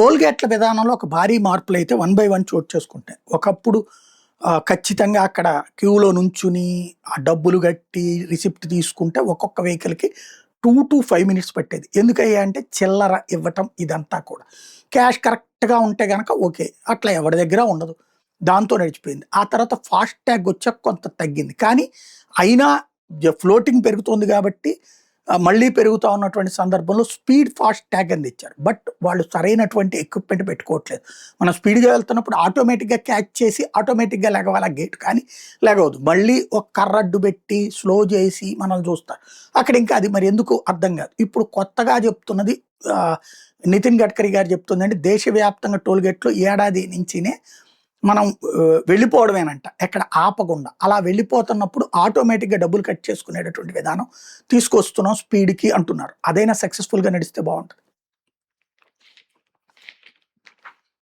Toll గేట్ల విధానంలో ఒక భారీ మార్పులైతే 1 బై 1 చోటు చేసుకుంటాయి. ఒకప్పుడు ఖచ్చితంగా అక్కడ క్యూలో నుంచుని, ఆ డబ్బులు గట్టి, రిసిప్ట్ తీసుకుంటే ఒక్కొక్క వెహికల్‌కి 2-5 మినిట్స్ పట్టేది. ఎందుకయ్యా అంటే చిల్లర ఇవ్వటం ఇదంతా కూడా. క్యాష్ కరెక్ట్‌గా ఉంటే గనక ఓకే. అట్లా ఎవరి దగ్గర ఉండదు. దాంతో నడిచిపోయింది. ఆ తర్వాత ఫాస్ట్ ట్యాగ్ వచ్చాక కొంత తగ్గింది. కానీ అయినా ఫ్లోటింగ్ పెరుగుతోంది కాబట్టి మళ్ళీ పెరుగుతా ఉన్నటువంటి సందర్భంలో స్పీడ్ ఫాస్ట్ ట్యాగ్ అని తెచ్చారు. బట్ వాళ్ళు సరైనటువంటి ఎక్విప్‌మెంట్ పెట్టుకోవట్లేదు. మనం స్పీడ్‌గా వెళ్తున్నప్పుడు ఆటోమేటిక్‌గా క్యాచ్ చేసి ఆటోమేటిక్‌గా లెగవాలి ఆ గేట్. కానీ లెగవదు. మళ్ళీ ఒక కర్ర అడ్డు పెట్టి స్లో చేసి మనల్ని చూస్తారు. అక్కడ ఇంకా అది మరి ఎందుకు అర్థం కాదు. ఇప్పుడు కొత్తగా చెప్తున్నది నితిన్ గడ్కరీ గారు చెప్తుందంటే దేశవ్యాప్తంగా టోల్ గేట్‌లో ఏడాది నుంచినే మనం వెళ్ళిపోవడమేనంట. ఎక్కడ ఆపకుండా. అలా వెళ్ళిపోతున్నప్పుడు ఆటోమేటిక్‌గా డబ్బులు కట్ చేసుకునేటటువంటి విధానం తీసుకొస్తున్నాం స్పీడ్‌కి అంటున్నారు. అదైనా సక్సెస్‌ఫుల్‌గా నడిస్తే బావుంటది.